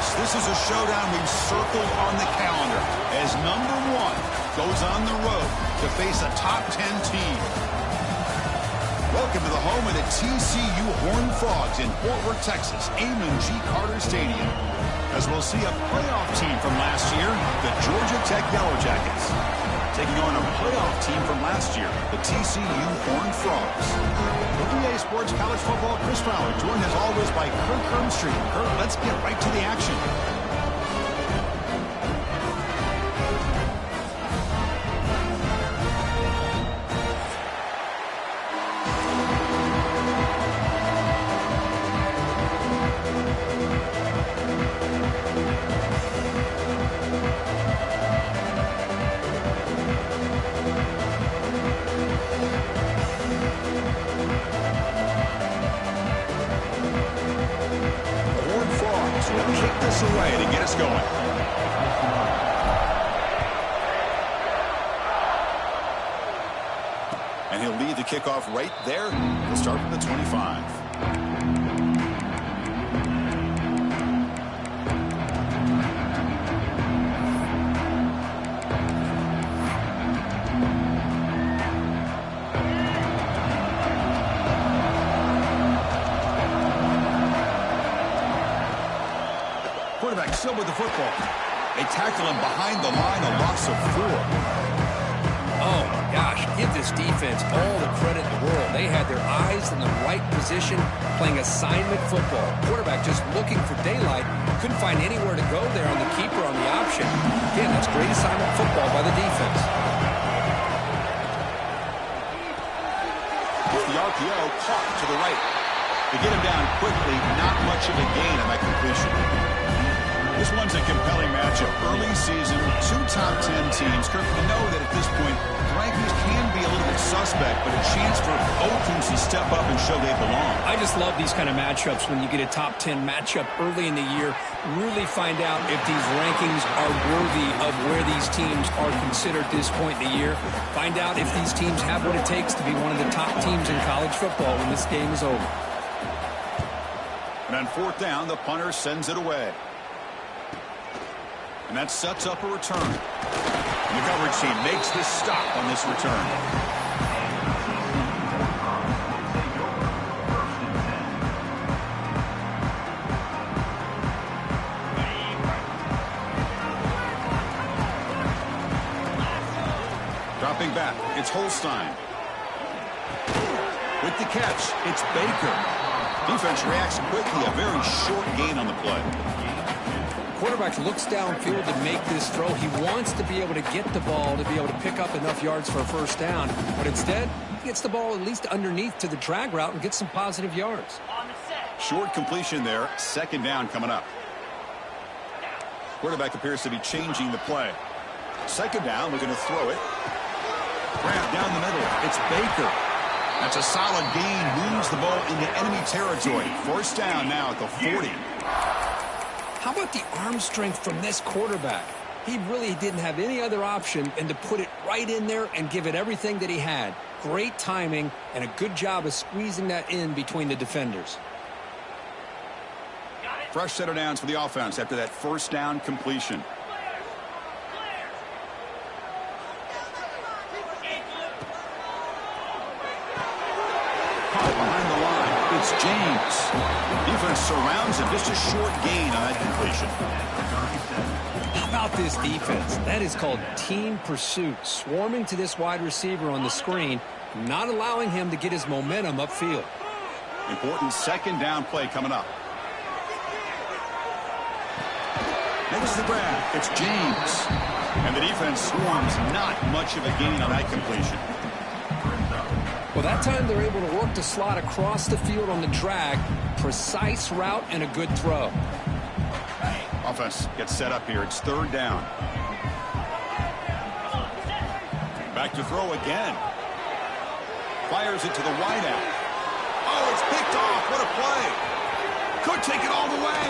Folks, this is a showdown we've circled on the calendar as number 1 goes on the road to face a top 10 team. Welcome to the home of the TCU Horned Frogs in Fort Worth, Texas, Amon G. Carter Stadium, as we'll see a playoff team from last year, the Georgia Tech Yellow Jackets, taking on a playoff team from last year, the TCU Horned Frogs. For EA Sports College Football, Chris Fowler, joined as always by Kirk Hermstreet. Kirk, let's get right to the action. Away to get us going. And he'll lead the kickoff right there. He'll start from the 25. Quarterback still with the football. They tackle him behind the line, a loss of 4. Oh, my gosh. Give this defense all the credit in the world. They had their eyes in the right position, playing assignment football. Quarterback just looking for daylight. Couldn't find anywhere to go there on the keeper on the option. Again, that's great assignment football by the defense. With the RPO caught to the right. They get him down quickly, not much of a gain on that completion. This one's a compelling matchup. Early season, 2 top 10 teams. Kirk, we know that at this point, rankings can be a little bit suspect, but a chance for both teams to step up and show they belong. I just love these kind of matchups when you get a top 10 matchup early in the year. Really find out if these rankings are worthy of where these teams are considered at this point in the year. Find out if these teams have what it takes to be one of the top teams in college football when this game is over. And on 4th down, the punter sends it away. And that sets up a return. And the coverage team makes the stop on this return. Dropping back, it's Holstein. With the catch, it's Baker. Defense reacts quickly, a very short gain on the play. Quarterback looks downfield to make this throw. He wants to be able to get the ball to be able to pick up enough yards for a first down. But instead, he gets the ball at least underneath to the drag route and gets some positive yards. Short completion there. 2nd down coming up. Quarterback appears to be changing the play. 2nd down, looking to throw it. Grab down the middle. It's Baker. That's a solid gain. Moves the ball into enemy territory. 1st down now at the 40. How about the arm strength from this quarterback? He really didn't have any other option than to put it right in there and give it everything that he had. Great timing and a good job of squeezing that in between the defenders. Fresh set of downs for the offense after that 1st down completion. Caught behind the line. It's James. Defense surrounds him. Just a short gain on that completion. How about this defense? That is called team pursuit. Swarming to this wide receiver on the screen, not allowing him to get his momentum upfield. Important 2nd down play coming up. Makes the grab. It's James. And the defense swarms. Not much of a gain on that completion. Well, that time they're able to work the slot across the field on the drag. Precise route and a good throw. Offense gets set up here. It's 3rd down. Back to throw again. Fires it to the wideout. Oh, it's picked off. What a play. Could take it all the way.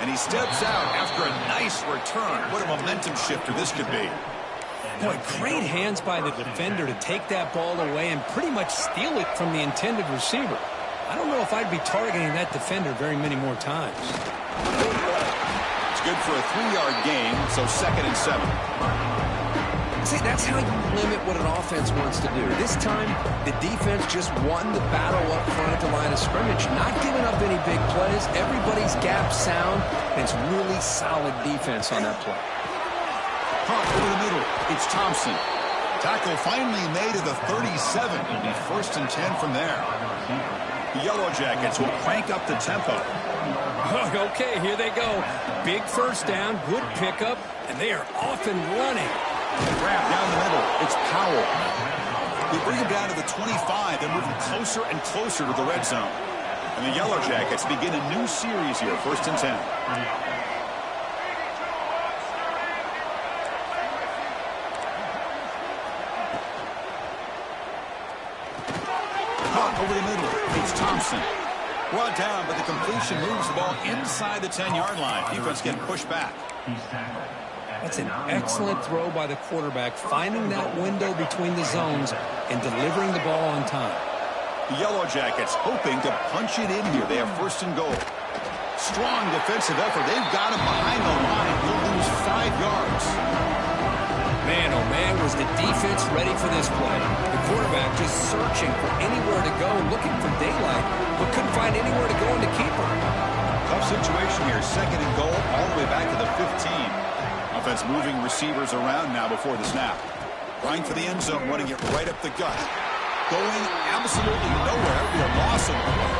And he steps out after a nice return. What a momentum shifter this could be. Boy, great hands by the defender to take that ball away and pretty much steal it from the intended receiver. I don't know if I'd be targeting that defender very many more times. It's good for a 3-yard gain, so 2nd and 7. See, that's how you limit what an offense wants to do. This time, the defense just won the battle up front at the line of scrimmage, not giving up any big plays. Everybody's gap sound, and it's really solid defense on that play. Pump over the middle. It's Thompson. Tackle finally made at the 37. It'll be 1st and 10 from there. The Yellow Jackets will crank up the tempo. Okay, here they go. Big first down, good pickup, and they are off and running. Grab down the middle. It's Powell. They bring him down to the 25. They're moving closer and closer to the red zone. And the Yellow Jackets begin a new series here, 1st and 10. Caught over the middle. It's Thompson. Brought down, but the completion moves the ball inside the 10-yard line. Defense getting pushed back. That's an excellent throw by the quarterback, finding that window between the zones and delivering the ball on time. The Yellow Jackets hoping to punch it in here. They have 1st and goal. Strong defensive effort. They've got him behind the line. He'll lose 5 yards. Man, oh man, was the defense ready for this play. The quarterback just searching for anywhere to go, looking for daylight, but couldn't find anywhere to go in the keeper. Tough situation here. 2nd and goal all the way back to the 15. Offense moving receivers around now before the snap. Going for the end zone, running it right up the gut. Going absolutely nowhere. It'll be a loss of the ball.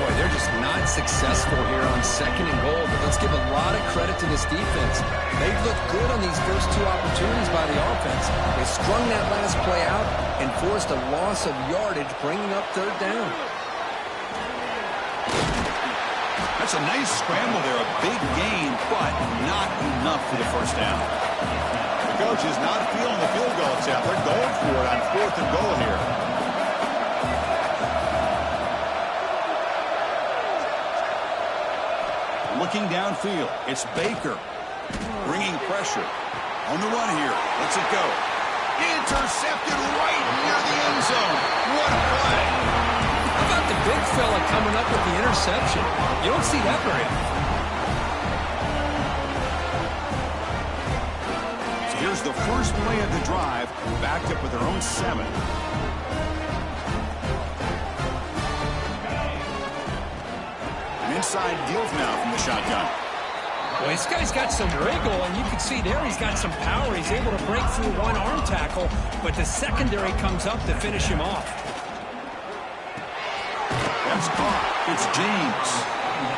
Boy, they're just not successful here on 2nd and goal, but let's give a lot of credit to this defense. They've looked good on these first 2 opportunities by the offense. They strung that last play out and forced a loss of yardage, bringing up 3rd down. That's a nice scramble there, a big gain, but not enough for the 1st down. The coach is not feeling the field goal attempt. They're going for it on 4th and goal here. Looking downfield, it's Baker. Bringing pressure. On the run here. Lets it go. Intercepted right near the end zone. What a play. How about the big fella coming up with the interception? You don't see that very often. So here's the first play of the drive, backed up with their own 7. An inside deals now from the shotgun. Well, this guy's got some wiggle, and you can see there he's got some power. He's able to break through one arm tackle, but the secondary comes up to finish him off. That's caught. It's James.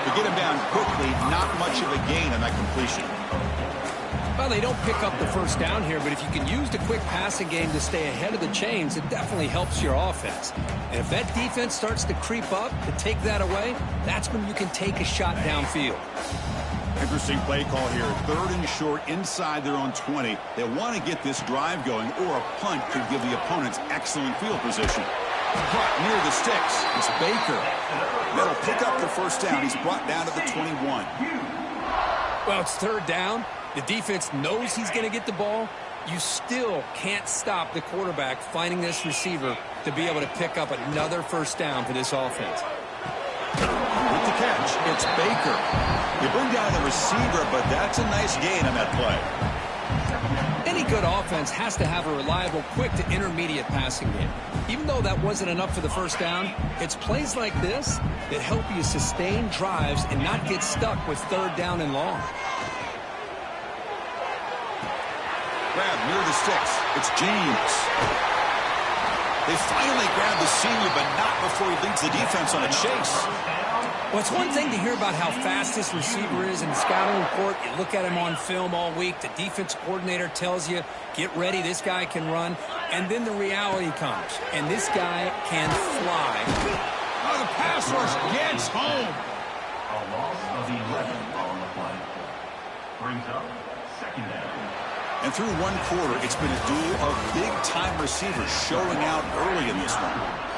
To get him down quickly, not much of a gain on that completion. Well, they don't pick up the 1st down here, but if you can use the quick passing game to stay ahead of the chains, it definitely helps your offense. And if that defense starts to creep up to take that away, that's when you can take a shot downfield. Interesting play call here. 3rd and short inside their own 20. They want to get this drive going, or a punt could give the opponents excellent field position. Caught near the sticks. It's Baker. That'll pick up the 1st down. He's brought down to the 21. Well, it's 3rd down. The defense knows he's going to get the ball. You still can't stop the quarterback finding this receiver to be able to pick up another 1st down for this offense. With the catch, it's Baker. You bring down the receiver, but that's a nice gain on that play. Any good offense has to have a reliable, quick to intermediate passing game. Even though that wasn't enough for the 1st down, it's plays like this that help you sustain drives and not get stuck with 3rd down and long. Grab near the sticks. It's James. They finally grab the senior, but not before he leads the defense on a chase. Well, it's one thing to hear about how fast this receiver is in the scouting report. You look at him on film all week. The defense coordinator tells you, get ready, this guy can run. And then the reality comes, and this guy can fly. Oh, the pass rush gets home. A loss of the 11 on the play. Brings up 2nd down. And through 1 quarter, it's been a duel of big-time receivers showing out early in this one.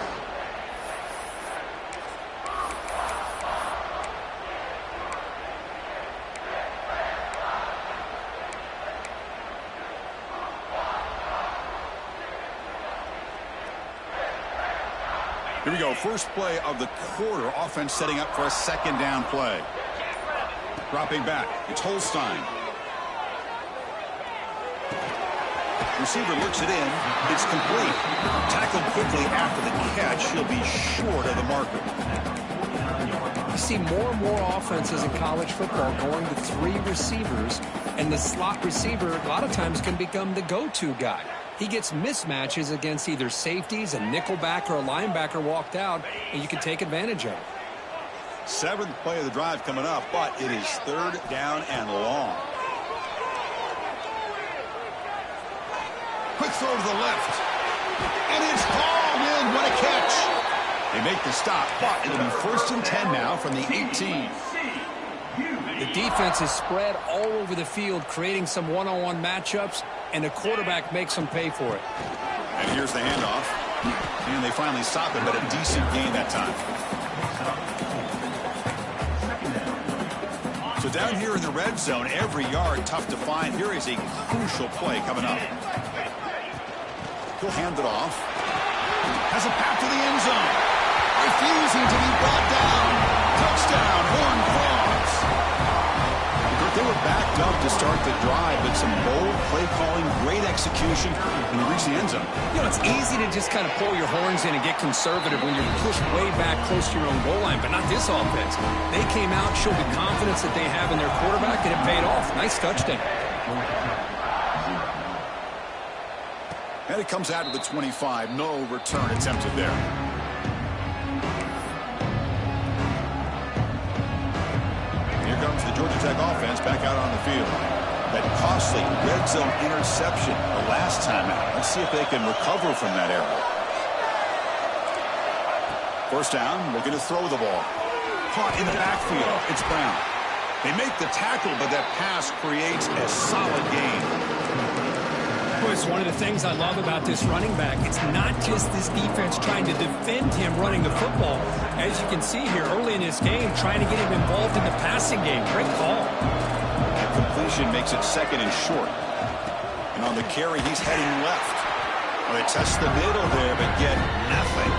Here we go. First play of the quarter. Offense setting up for a second down play. Dropping back. It's Holstein. Receiver looks it in. It's complete. Tackled quickly after the catch. He'll be short of the marker. You see more and more offenses in college football going to 3 receivers, and the slot receiver a lot of times can become the go-to guy. He gets mismatches against either safeties, a nickelback, or a linebacker walked out, and you can take advantage of it. 7th play of the drive coming up, but it is 3rd down and long. Quick throw to the left. And it's hauled in. What a catch. They make the stop, but it'll be 1st and 10 now from the 18. The defense is spread all over the field, creating some one-on-one matchups, and the quarterback makes them pay for it. And here's the handoff. And they finally stop it, but a decent gain that time. So down here in the red zone, every yard tough to find. Here is a crucial play coming up. He'll hand it off. Has a path to the end zone. Refusing to be brought down. Touchdown, Horned Frogs. They were backed up to start the drive, but some bold play calling, great execution, and they reach the end zone. You know, it's easy to just kind of pull your horns in and get conservative when you're pushed way back close to your own goal line, but not this offense. They came out, showed the confidence that they have in their quarterback, and it paid off. Nice touchdown. And it comes out to the 25. No return attempted there. Here comes the Georgia Tech offense back out on the field. That costly red zone interception the last time out. Let's see if they can recover from that error. 1st down, looking to throw the ball. Caught in the backfield. It's Brown. They make the tackle, but that pass creates a solid gain. It's one of the things I love about this running back. It's not just this defense trying to defend him running the football. As you can see here early in this game, trying to get him involved in the passing game. Great call. That completion makes it 2nd and short. And on the carry, he's heading left. Well, they test the middle there, but get nothing.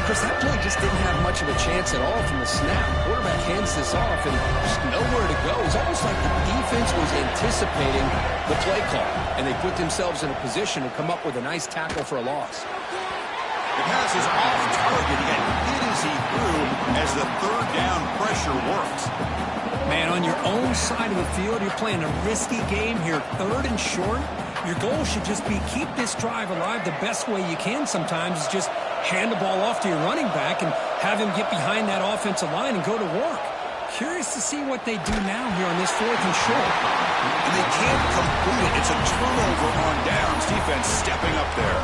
Chris, that play just didn't have much of a chance at all from the snap. Quarterback hands this off and just nowhere to go. It's almost like the defense was anticipating the play call, and they put themselves in a position to come up with a nice tackle for a loss. The pass is off target. He got hit as he threw as the 3rd down pressure worked. Man, on your own side of the field, you're playing a risky game here. 3rd and short. Your goal should just be keep this drive alive the best way you can sometimes is just hand the ball off to your running back and have him get behind that offensive line and go to work. Curious to see what they do now here on this 4th and short. And they can't complete it. It's a turnover on downs. Defense stepping up there.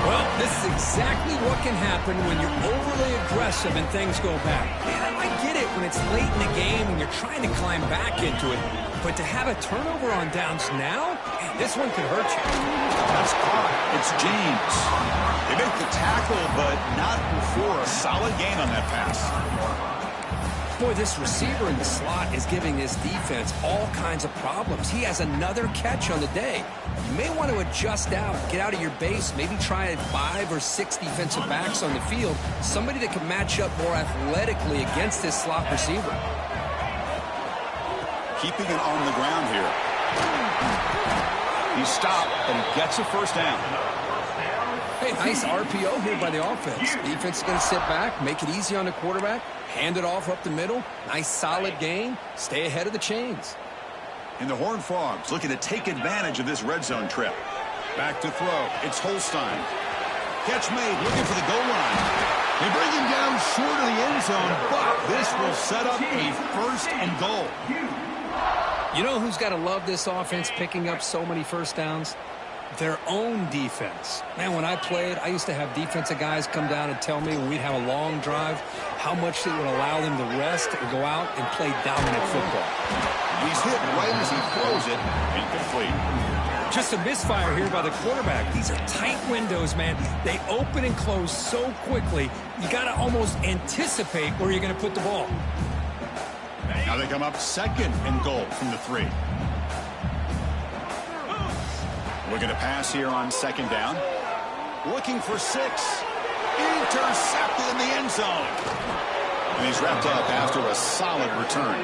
Well, this is exactly what can happen when you're overly aggressive and things go bad. And I get it when it's late in the game and you're trying to climb back into it. But to have a turnover on downs now, this one could hurt you. That's caught. It's James. They make the tackle, but not before a solid gain on that pass. Boy, this receiver in the slot is giving this defense all kinds of problems. He has another catch on the day. You may want to adjust out, get out of your base, maybe try 5 or 6 defensive backs on the field, somebody that can match up more athletically against this slot receiver. Keeping it on the ground here. He stopped, but he gets a 1st down. Hey, nice RPO here by the offense. Defense is going to sit back, make it easy on the quarterback, hand it off up the middle. Nice solid gain. Stay ahead of the chains. And the Horned Frogs looking to take advantage of this red zone trip. Back to throw. It's Holstein. Catch made, looking for the goal line. They bring him down short of the end zone, but this will set up a 1st and goal. You know who's got to love this offense picking up so many 1st downs? Their own defense. Man, when I played, I used to have defensive guys come down and tell me when we'd have a long drive how much it would allow them to rest and go out and play dominant football. He's hit right as he throws it. Incomplete. Just a misfire here by the quarterback. These are tight windows, man. They open and close so quickly, you got to almost anticipate where you're going to put the ball. Now they come up 2nd and goal from the 3. Looking to pass here on 2nd down. Looking for 6. Intercepted in the end zone. And he's wrapped up after a solid return.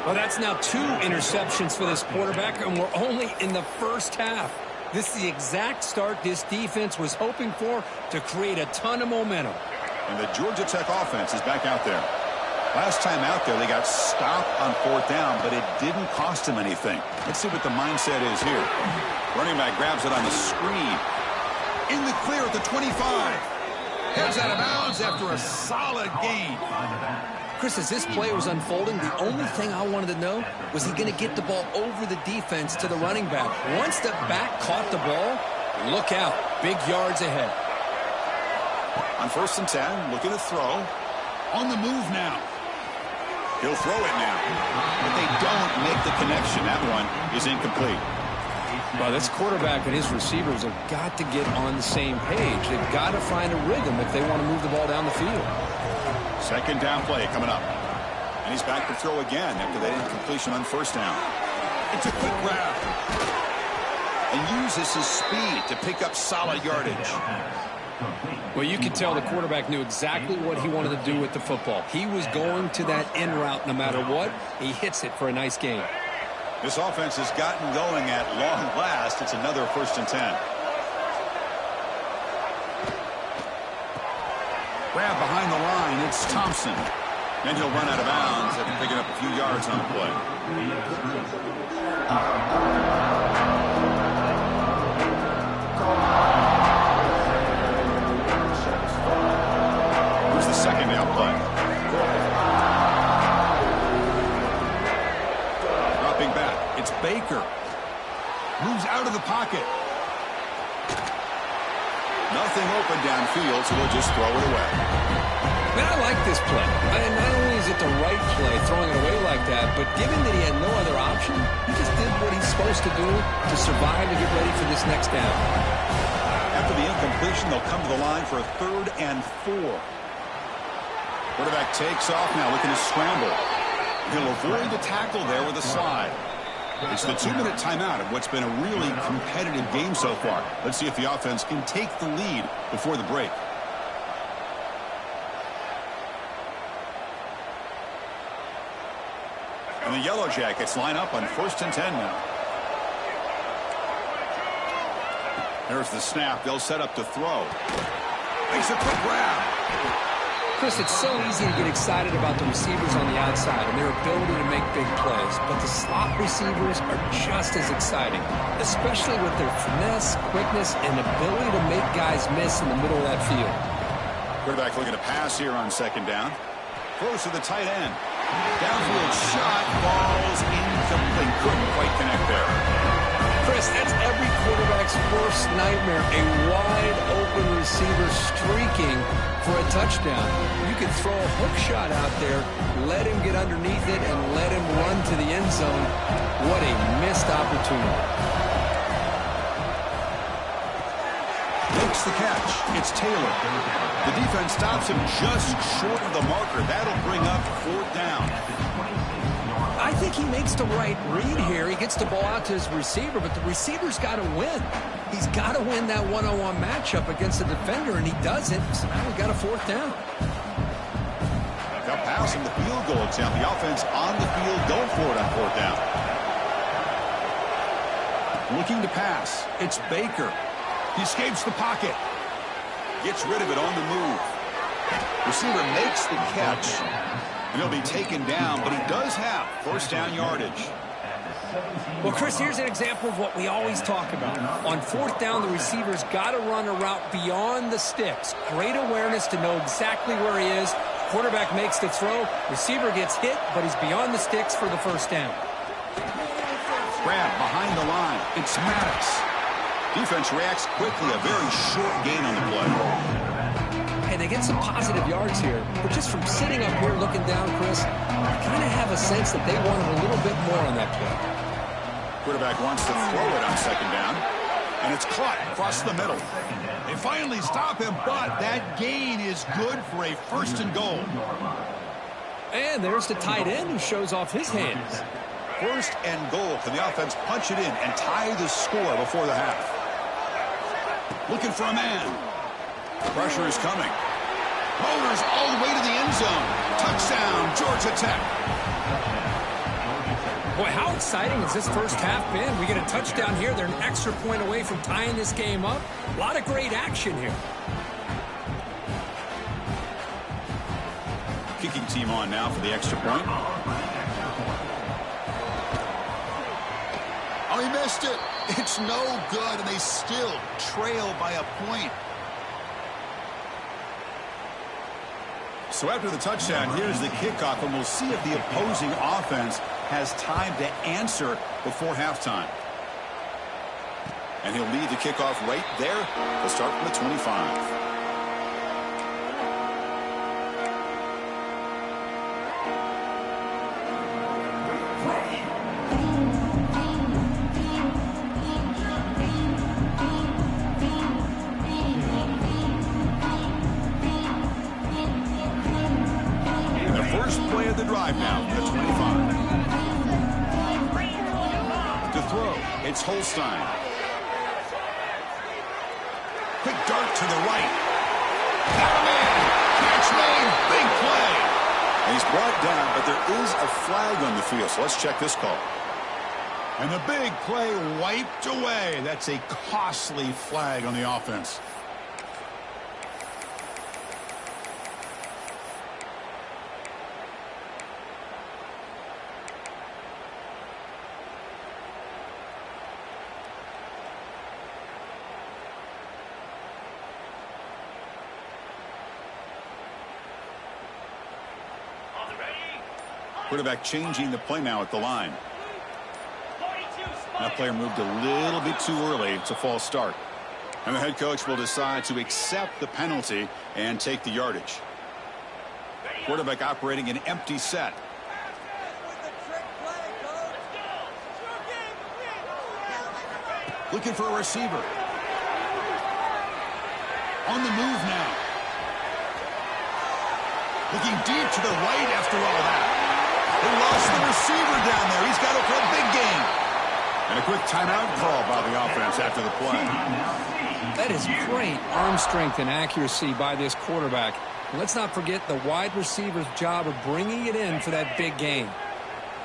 Well, that's now 2 interceptions for this quarterback, and we're only in the first half. This is the exact start this defense was hoping for to create a ton of momentum. And the Georgia Tech offense is back out there. Last time out there, they got stopped on 4th down, but it didn't cost them anything. Let's see what the mindset is here. Running back grabs it on the screen. In the clear at the 25. Heads out of bounds after a solid gain. Chris, as this play was unfolding, the only thing I wanted to know was he going to get the ball over the defense to the running back. Once the back caught the ball, look out. Big yards ahead. On 1st and 10, looking to throw. On the move now. He'll throw it now. But they don't make the connection. That one is incomplete. Well, this quarterback and his receivers have got to get on the same page. They've got to find a rhythm if they want to move the ball down the field. 2nd down play coming up. And he's back to throw again after that incompletion on 1st down. It's a quick grab. And uses his speed to pick up solid yardage. Well, you could tell the quarterback knew exactly what he wanted to do with the football. He was going to that in route no matter what. He hits it for a nice gain. This offense has gotten going at long last. It's another 1st and 10. Grab behind the line. It's Thompson. And he'll run out of bounds after picking up a few yards on the play. Here's the 2nd down play. Dropping back. It's Baker. Moves out of the pocket. Nothing open downfield, so we'll just throw it away. Man, I like this play. And not only is it the right play, throwing it away like that, but given that he had no other option, he just did what he's supposed to do to survive and get ready for this next down. After the incompletion, they'll come to the line for a 3rd and 4. Quarterback takes off now, looking to scramble. He'll avoid the tackle there with a slide. It's the 2-minute timeout of what's been a really competitive game so far. Let's see if the offense can take the lead before the break. And the Yellow Jackets line up on 1st and 10 now. There's the snap. They'll set up to throw. Makes a quick grab. Chris, it's so easy to get excited about the receivers on the outside and their ability to make big plays, but the slot receivers are just as exciting, especially with their finesse, quickness, and ability to make guys miss in the middle of that field. Quarterback looking to pass here on 2nd down. Close to the tight end. Downfield shot falls incomplete. Couldn't quite connect there. Chris, that's every quarterback's worst nightmare, a wide-open receiver streaking for a touchdown. You can throw a hook shot out there, let him get underneath it, and let him run to the end zone. What a missed opportunity. Makes the catch. It's Taylor. The defense stops him just short of the marker. That'll bring up 4th down. I think he makes the right read here. He gets the ball out to his receiver, but the receiver's got to win. He's got to win that one-on-one matchup against the defender, and he doesn't. So now we got a 4th down. They'll pass him the field goal attempt. The offense on the field going for it on 4th down. Looking to pass. It's Baker. He escapes the pocket. Gets rid of it on the move. Receiver makes the catch. And he'll be taken down, but he does have 1st down yardage. Well, Chris, here's an example of what we always talk about. On 4th down, the receiver's got to run a route beyond the sticks. Great awareness to know exactly where he is. Quarterback makes the throw. Receiver gets hit, but he's beyond the sticks for the 1st down. Grab behind the line. It's Maddox. Defense reacts quickly. A very short gain on the play. Hey, they get some positive yards here, but just from sitting up here looking down, Chris, I kind of have a sense that they wanted a little bit more on that play. Quarterback wants to throw it on 2nd down, and it's caught across the middle. They finally stop him, but that gain is good for a 1st and goal. And there's the tight end who shows off his hands. 1st and goal. Can the offense punch it in and tie the score before the half? Looking for a man. Pressure is coming. Motors all the way to the end zone. Touchdown, Georgia Tech. Boy, how exciting has this first half been? We get a touchdown here. They're an extra point away from tying this game up. A lot of great action here. Kicking team on now for the extra point. Oh, he missed it. It's no good, and they still trail by a point. So after the touchdown, here's the kickoff, and we'll see if the opposing offense has time to answer before halftime. And he'll lead the kickoff right there. We'll start from the 25. It's Holstein. Quick dart to the right. Got him in. Catch made. Big play. And he's brought down, but there is a flag on the field. So let's check this call. And the big play wiped away. That's a costly flag on the offense. Quarterback changing the play now at the line. That player moved a little bit too early. It's a false start. And the head coach will decide to accept the penalty and take the yardage. Quarterback operating an empty set. Looking for a receiver. On the move now. Looking deep to the right after all that. They lost the receiver down there. He's got it for a big game. And a quick timeout call by the offense after the play. That is great arm strength and accuracy by this quarterback. And let's not forget the wide receiver's job of bringing it in for that big game.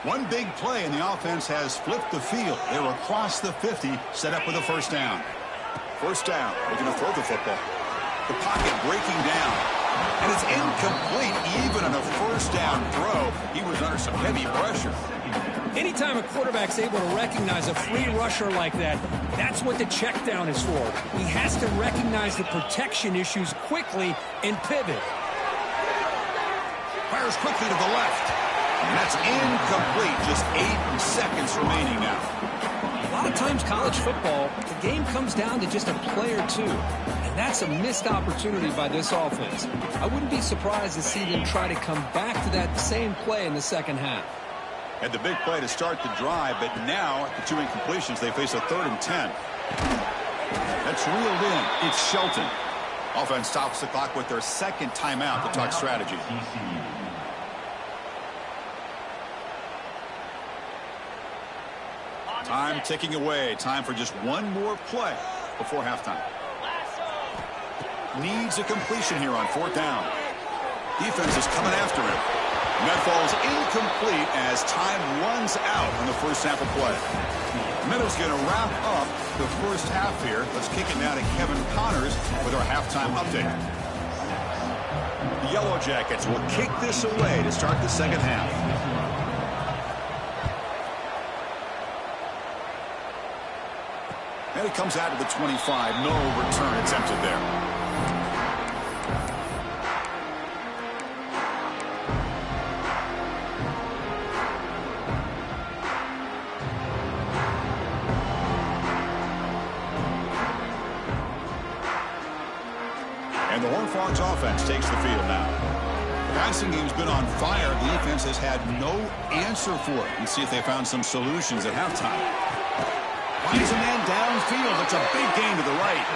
One big play, and the offense has flipped the field. They're across the 50, set up with a first down. First down, looking to throw the football. The pocket breaking down. And it's incomplete. Even on a first down throw, he was under some heavy pressure. Anytime a quarterback's able to recognize a free rusher like that, that's what the check down is for. He has to recognize the protection issues quickly and pivot. Fires quickly to the left. And that's incomplete. Just 8 seconds remaining now. A lot of times college football, the game comes down to just a play or two. And that's a missed opportunity by this offense. I wouldn't be surprised to see them try to come back to that same play in the second half. Had the big play to start the drive, but now, at the 2 incompletions, they face a 3rd and 10. That's reeled in. It's Shelton. Offense stops the clock with their second timeout to talk strategy. Time ticking away. Time for just one more play before halftime. Needs a completion here on 4th down. Defense is coming after him. And that falls incomplete as time runs out on the first half of play. Meadow's going to wrap up the first half here. Let's kick it now to Kevin Connors with our halftime update. The Yellow Jackets will kick this away to start the second half. And it comes out of the 25. No return attempted there. And the Horned Frogs offense takes the field now. The passing game's been on fire. The defense has had no answer for it. Let's see if they found some solutions at halftime. Finds a man downfield. It's a big gain to the right.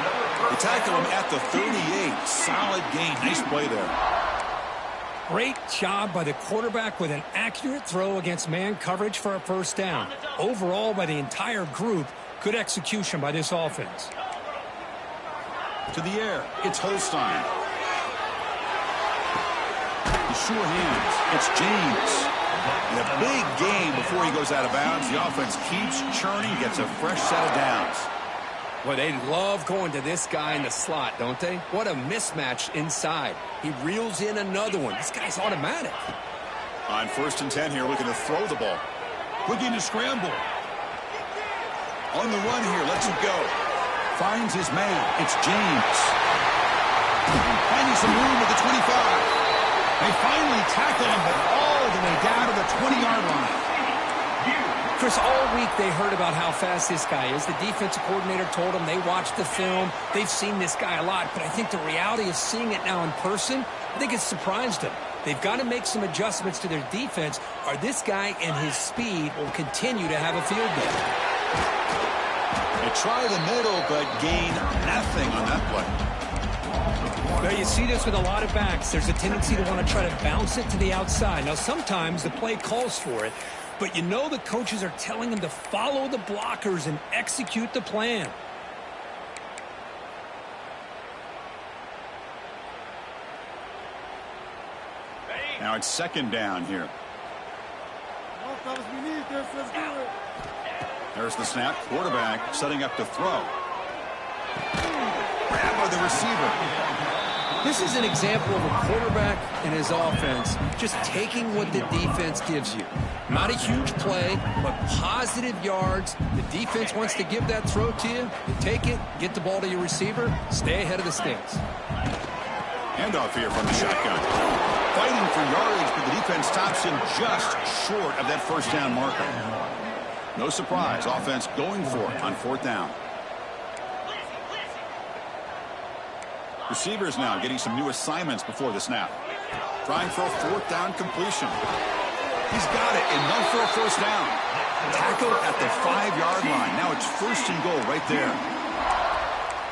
They tackle him at the 38. Solid gain. Nice play there. Great job by the quarterback with an accurate throw against man coverage for a first down. Overall, by the entire group, good execution by this offense. To the air, it's Holstein. The sure hands, it's James. And a big gain before he goes out of bounds. The offense keeps churning, gets a fresh set of downs. Well, they love going to this guy in the slot, don't they? What a mismatch inside. He reels in another one. This guy's automatic. On 1st and 10 here, looking to throw the ball. Looking to scramble. On the run here, lets it go. Finds his man. It's James. Finding some room at the 25. They finally tackle him, but all the way down to the 20-yard line. Chris, all week they heard about how fast this guy is. The defensive coordinator told them they watched the film. They've seen this guy a lot, but I think the reality of seeing it now in person, I think it's surprised them. They've got to make some adjustments to their defense, or this guy and his speed will continue to have a field day. They try the middle, but gain nothing on that play. Well, you see this with a lot of backs. There's a tendency to want to try to bounce it to the outside. Now, sometimes the play calls for it, but you know the coaches are telling them to follow the blockers and execute the plan. Now it's 2nd down here. There's the snap. Quarterback setting up to throw. Grab by the receiver. This is an example of a quarterback and his offense just taking what the defense gives you. Not a huge play, but positive yards. The defense wants to give that throw to you. You take it, get the ball to your receiver, stay ahead of the sticks. Handoff here from the shotgun. Fighting for yardage, but the defense stops him just short of that 1st down marker. No surprise, offense going for it on 4th down. Receivers now getting some new assignments before the snap. Trying for a 4th down completion. He's got it, enough for a 1st down. Tackled at the 5-yard line. Now it's 1st and goal right there.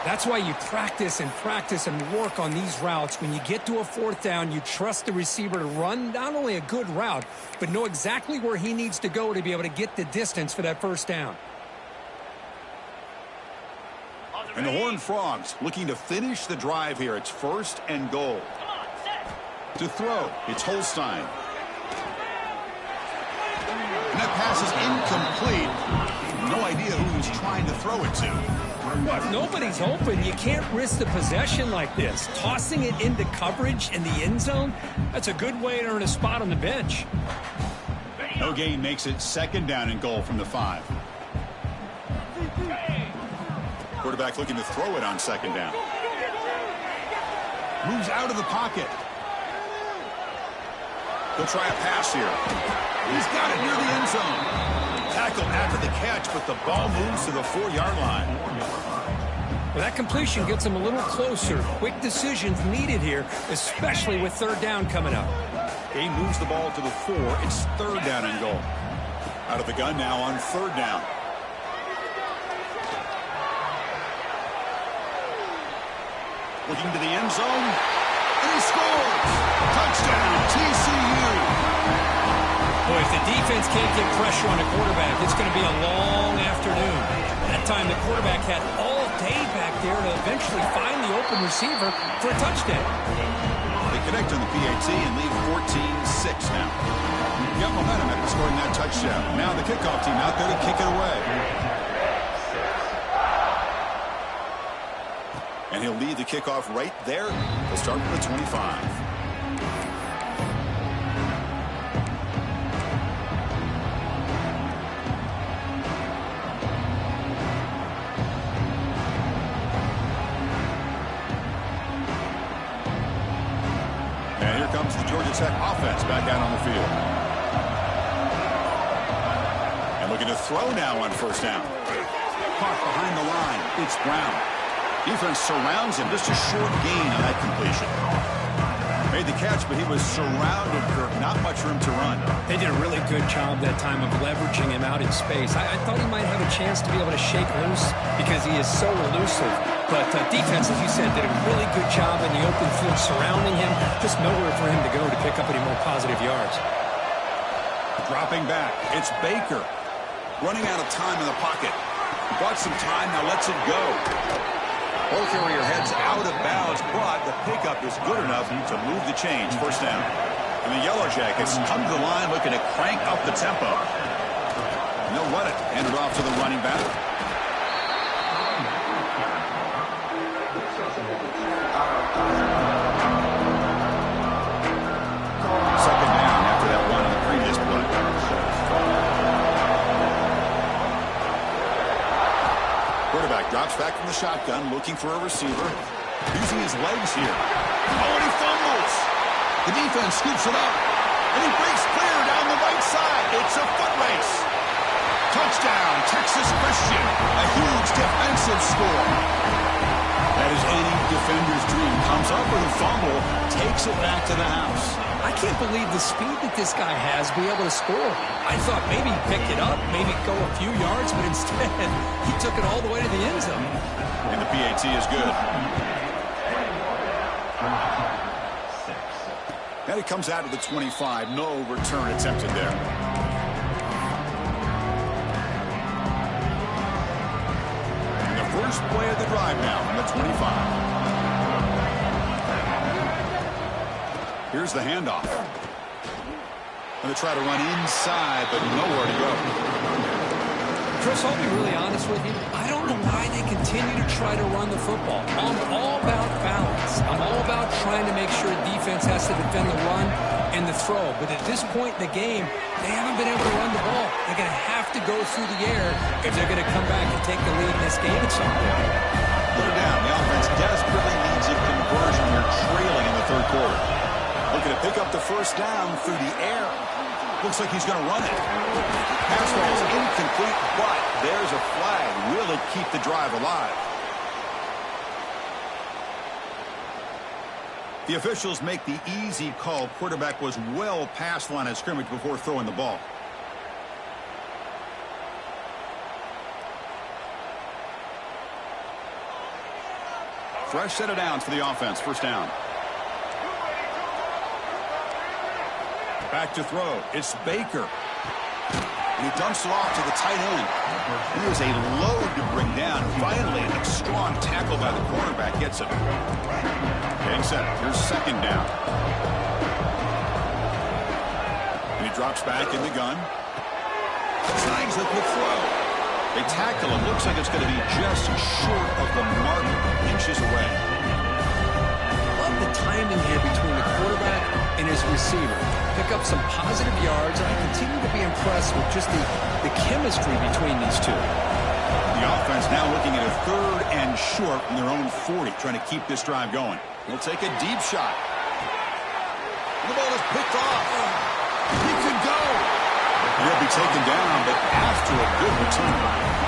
That's why you practice and work on these routes. When you get to a 4th down, you trust the receiver to run not only a good route, but know exactly where he needs to go to be able to get the distance for that 1st down. And the Horned Frogs looking to finish the drive here. It's 1st and goal. To throw, it's Holstein. And that pass is incomplete. No idea who he's trying to throw it to. Well, if nobody's open, you can't risk the possession like this. Tossing it into coverage in the end zone, that's a good way to earn a spot on the bench. No gain makes it 2nd down and goal from the 5. Quarterback looking to throw it on 2nd down. Moves out of the pocket. He'll try a pass here. He's got it near the end zone. Tackle after the catch, but the ball moves to the 4-yard line. Well, that completion gets him a little closer. Quick decisions needed here, especially with 3rd down coming up. He moves the ball to the 4. It's 3rd down and goal. Out of the gun now on 3rd down. Looking to the end zone, and he scores! Touchdown, TCU! Boy, if the defense can't get pressure on a quarterback, it's going to be a long afternoon. That time, the quarterback had all day back there to eventually find the open receiver for a touchdown. They connect on the PAT and lead 14-6 now. Got momentum after scoring that touchdown. Now the kickoff team out there to kick it away. And he'll lead the kickoff right there. They'll start with the 25. And here comes the Georgia Tech offense back out on the field. And looking to throw now on 1st down. Caught behind the line. It's Brown. Defense surrounds him. Just a short gain on that completion. Made the catch, but he was surrounded, Kirk. Not much room to run. They did a really good job that time of leveraging him out in space. I thought he might have a chance to be able to shake loose because he is so elusive. But defense, as you said, did a really good job in the open field surrounding him. Just nowhere for him to go to pick up any more positive yards. Dropping back. It's Baker. Running out of time in the pocket. Bought some time, now lets it go. Ball carrier heads out of bounds, but the pickup is good enough to move the chains. First down. And the Yellow Jackets come to the line looking to crank up the tempo. And they'll run it. Hand it off to the running back. Second down after that one in the previous play. Quarterback drops back from the shotgun, looking for a receiver. Using his legs here. Oh, and he fumbles. The defense scoops it up. And he breaks clear down the right side. It's a foot race. Touchdown, Texas Christian. A huge defensive score. That is any defender's dream. Comes up with a fumble, takes it back to the house. I can't believe the speed that this guy has to be able to score. I thought maybe he'd pick it up, maybe go a few yards, but instead he took it all the way to the end zone. And the PAT is good. And it comes out to the 25. No return attempted there. And the first play of the drive now from the 25. Here's the handoff. Going to try to run inside, but nowhere to go. Chris, I'll be really honest with you. I don't know why they continue to try to run the football. I'm all about balance. I'm all about trying to make sure defense has to defend the run and the throw. But at this point in the game, they haven't been able to run the ball. They're going to have to go through the air if they're going to come back and take the lead in this game at some point. Third down. The offense desperately needs a conversion. They're trailing in the third quarter. Looking to pick up the first down through the air. Looks like he's going to run it. Pass ball is incomplete, but there's a flag. Will it keep the drive alive? The officials make the easy call. Quarterback was well past the line of scrimmage before throwing the ball. Fresh set of downs for the offense. First down. Back to throw. It's Baker. And he dumps it off to the tight end. He was a load to bring down. Finally, a strong tackle by the cornerback gets it. Getting set. Here's second down. And he drops back in the gun. Snags the quick throw. They tackle him. Looks like it's going to be just short of the mark, inches away. Love the timing here between the quarterback and his receiver. Pick up some positive yards, and I continue to be impressed with just the chemistry between these two. The offense now looking at a third and short from their own 40, trying to keep this drive going. He'll take a deep shot. The ball is picked off. He could go. He'll be taken down, but after a good return.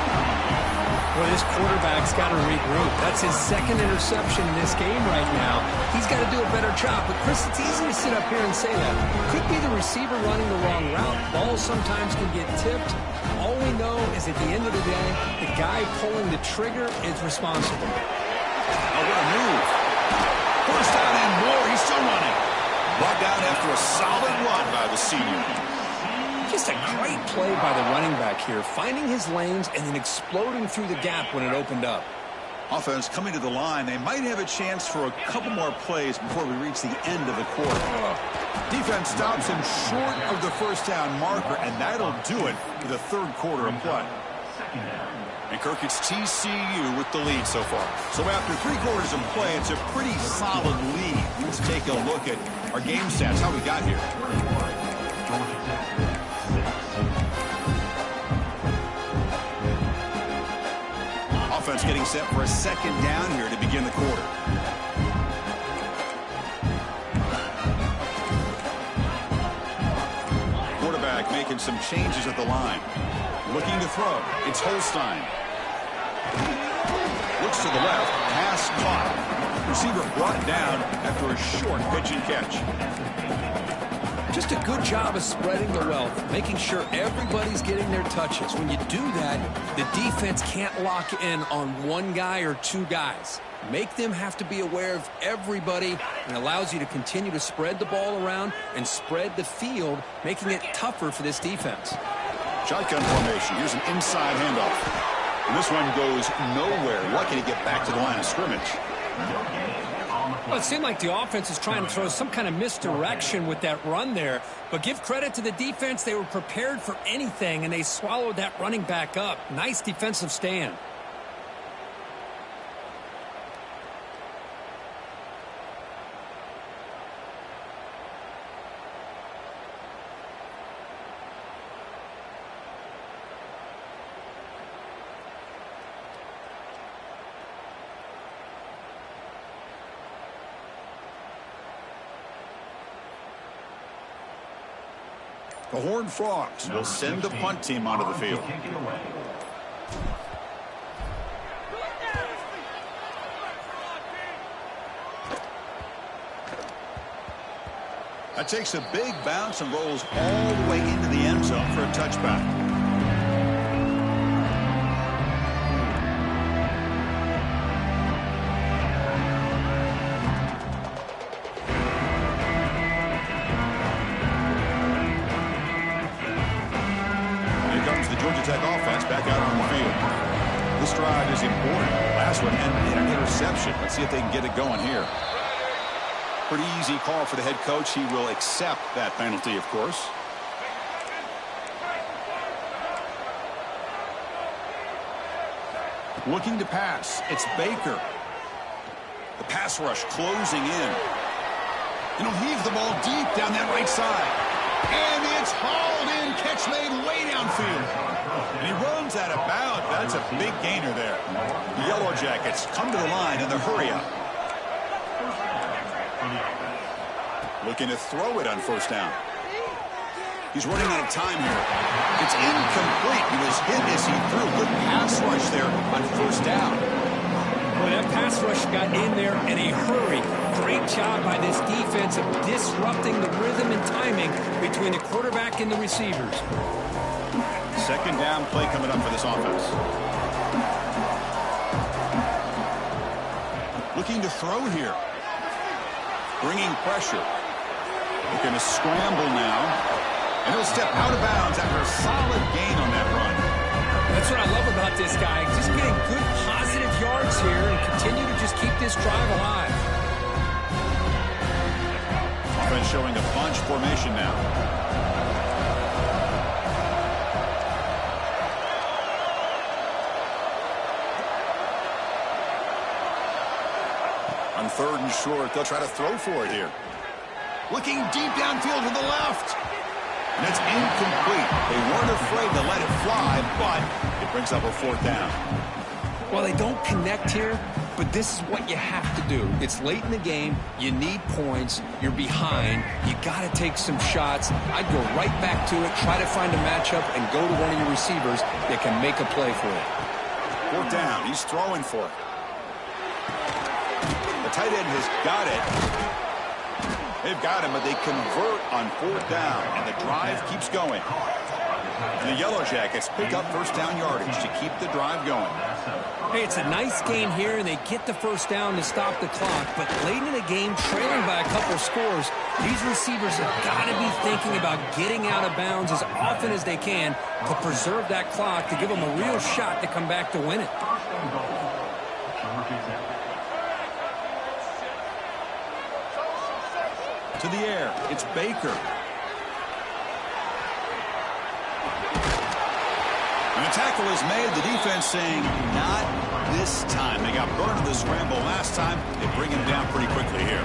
Well, this quarterback's got to regroup. That's his second interception in this game right now. He's got to do a better job. But, Chris, it's easy to sit up here and say that. Could be the receiver running the wrong route. Balls sometimes can get tipped. All we know is at the end of the day, the guy pulling the trigger is responsible. Oh, what a move. First down and more. He's still running. Brought down after a solid run by the senior. Just a great play by the running back here, finding his lanes and then exploding through the gap when it opened up. Offense coming to the line. They might have a chance for a couple more plays before we reach the end of the quarter. Defense stops him short of the first down marker, and that'll do it for the third quarter of play. And Kirk, it's TCU with the lead so far. So after 3 quarters of play, it's a pretty solid lead. Let's take a look at our game stats, how we got here. Offense getting set for a second down here to begin the quarter. Quarterback making some changes at the line. Looking to throw. It's Holstein. Looks to the left. Pass caught. Receiver brought down after a short pitch and catch. Just a good job of spreading the wealth, making sure everybody's getting their touches. When you do that, the defense can't lock in on one guy or 2 guys. Make them have to be aware of everybody, and allows you to continue to spread the ball around and spread the field, making it tougher for this defense. Shotgun formation. Here's an inside handoff. And this one goes nowhere. Lucky to get back to the line of scrimmage. Well, it seemed like the offense is trying to throw some kind of misdirection with that run there. But give credit to the defense. They were prepared for anything, and they swallowed that running back up. Nice defensive stand. The Horned Frogs will send the punt team onto the field. That takes a big bounce and rolls all the way into the end zone for a touchback. Tech offense back out on the field. This drive is important. Last one ended in an interception. Let's see if they can get it going here. Pretty easy call for the head coach. He will accept that penalty, of course. Looking to pass. It's Baker. The pass rush closing in. And he'll heave the ball deep down that right side. And it's hauled in. Catch made way downfield. And he runs out of bounds. That's a big gainer there. The Yellow Jackets come to the line in the hurry-up. Looking to throw it on first down. He's running out of time here. It's incomplete. He was hit as he threw. Good pass rush there on first down. Well, that pass rush got in there in a hurry. Great job by this defense of disrupting the rhythm and timing between the quarterback and the receivers. Second down play coming up for this offense. Looking to throw here. Bringing pressure. Looking to scramble now. And he'll step out of bounds after a solid gain on that run. That's what I love about this guy. Just getting good positive yards here and continue to just keep this drive alive. Offense showing a bunch formation now. On third and short, they'll try to throw for it here. Looking deep downfield to the left. And it's incomplete. They weren't afraid to let it fly, but it brings up a fourth down. Well, they don't connect here, but this is what you have to do. It's late in the game. You need points. You're behind. You got to take some shots. I'd go right back to it, try to find a matchup, and go to one of your receivers that can make a play for it. Fourth down. He's throwing for it. The tight end has got it. They've got him, but they convert on fourth down, and the drive keeps going. And the Yellow Jackets pick up first down yardage to keep the drive going. Hey, it's a nice gain here, and they get the first down to stop the clock. But late in the game, trailing by a couple scores, these receivers have got to be thinking about getting out of bounds as often as they can to preserve that clock, to give them a real shot to come back to win it. To the air, it's Baker. And a tackle is made. The defense saying, not this time. They got burned in the scramble last time. They bring him down pretty quickly here.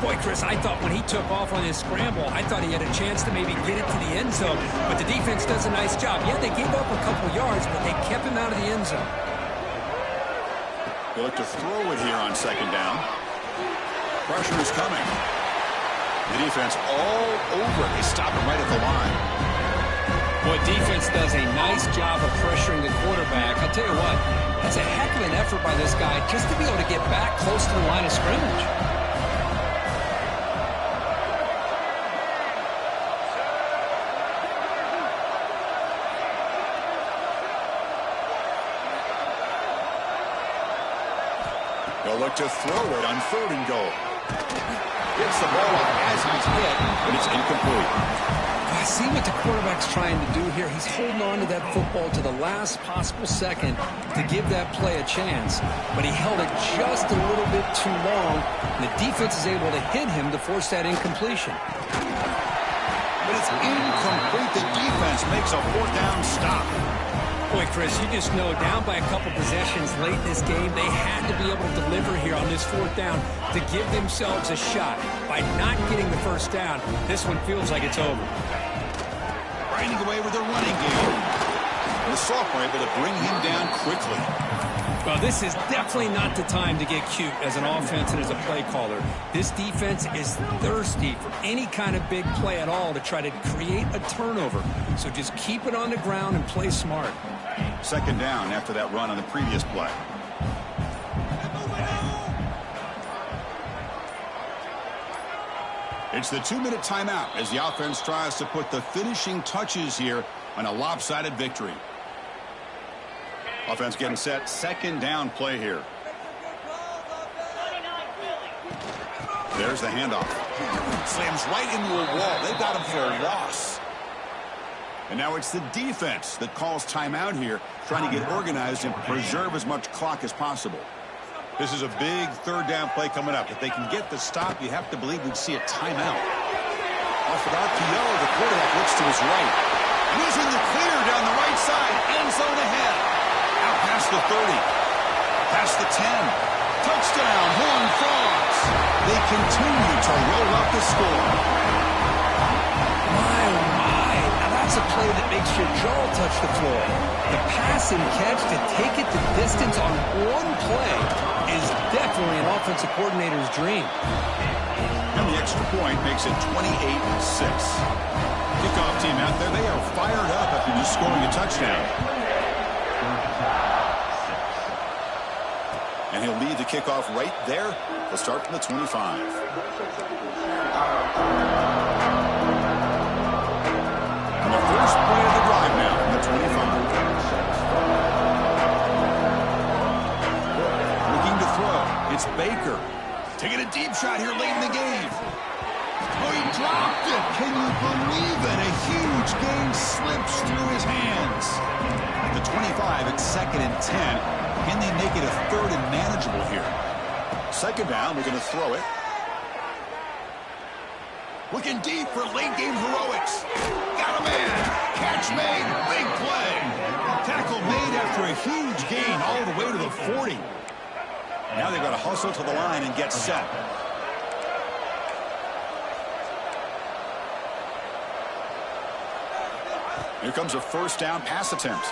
Boy, Chris, I thought when he took off on his scramble, I thought he had a chance to maybe get it to the end zone. But the defense does a nice job. Yeah, they gave up a couple yards, but they kept him out of the end zone. They look to throw it here on second down. Pressure is coming. The defense all over it. They stop him right at the line. Boy, defense does a nice job of pressuring the quarterback. I'll tell you what, that's a heck of an effort by this guy just to be able to get back close to the line of scrimmage. They'll look to throw it on third and goal. Gets the ball as he's hit, but it's incomplete. I see what the quarterback's trying to do here. He's holding on to that football to the last possible second to give that play a chance. But he held it just a little bit too long, and the defense is able to hit him to force that incompletion. But it's incomplete. The defense makes a fourth down stop. Boy, Chris, you just know down by a couple possessions late in this game, they had to be able to deliver here on this fourth down to give themselves a shot. By not getting the first down, this one feels like it's over. Grinding away with a running game. And the sophomore able to bring him down quickly. Well, this is definitely not the time to get cute as an offense and as a play caller. This defense is thirsty for any kind of big play at all to try to create a turnover. So just keep it on the ground and play smart. Second down after that run on the previous play. It's the 2-minute timeout as the offense tries to put the finishing touches here on a lopsided victory. Offense getting set. Second down play here. There's the handoff. Slams right into a wall. They got him for a loss. And now it's the defense that calls timeout here, trying to get organized and preserve as much clock as possible. This is a big third down play coming up. If they can get the stop, you have to believe we'd see a timeout. Off of RPO, the quarterback looks to his right. Losing the clear down the right side. End zone ahead. Out past the 30. Past the 10. Touchdown, Horned Frogs. They continue to roll up the score. My, oh my. Now that's a play that makes your jaw touch the floor. The pass and catch to take it the distance on one play is definitely an offensive coordinator's dream. And the extra point makes it 28-6. Kickoff team out there, they are fired up after just scoring a touchdown. And he'll lead the kickoff right there. They'll start from the 25. And the first play of the drive now from the 25. Looking to throw. It's Baker. Taking a deep shot here late in the game. Oh, he dropped it. Can you believe it? A huge gain slips through his hands. At the 25, it's 2nd and 10. Can they make it a third and manageable here? Second down, we're going to throw it. Looking deep for late game heroics. Got a man. Catch made. Big play. Tackle made after a huge gain all the way to the 40. Now they've got to hustle to the line and get set. Here comes a first down pass attempt.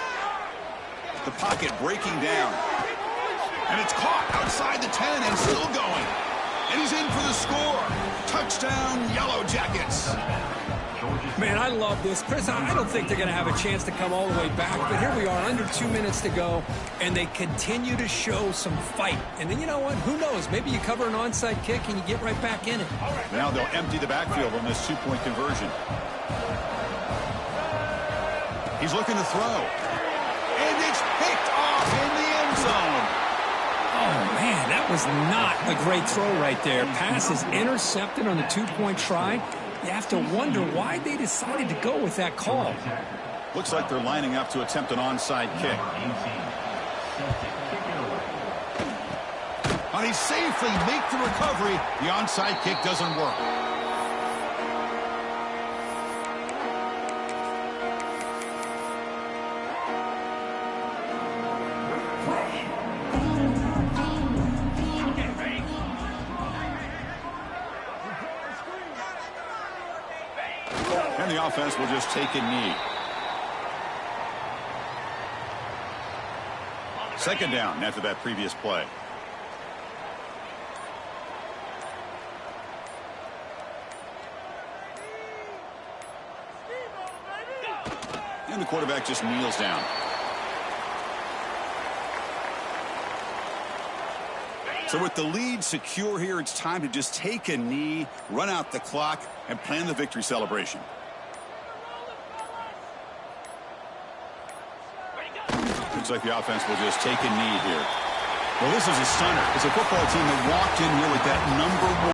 The pocket breaking down. And it's caught outside the 10 and still going. And he's in for the score. Touchdown, Yellow Jackets. Man, I love this. Chris, I don't think they're going to have a chance to come all the way back, but here we are, under 2 minutes to go, and they continue to show some fight. And then, you know what? Who knows? Maybe you cover an onside kick and you get right back in it. Now they'll empty the backfield on this two-point conversion. He's looking to throw. And it's picked off in the end zone. Oh, man, that was not a great throw right there. Pass is intercepted on the two-point try. You have to wonder why they decided to go with that call. Looks like they're lining up to attempt an onside kick. And he safely make the recovery. The onside kick doesn't work. And the offense will just take a knee. Second down after that previous play. And the quarterback just kneels down. So with the lead secure here, it's time to just take a knee, run out the clock, and plan the victory celebration. Looks like the offense will just take a knee here. Well, this is a stunner. It's a football team that walked in here with that number 1.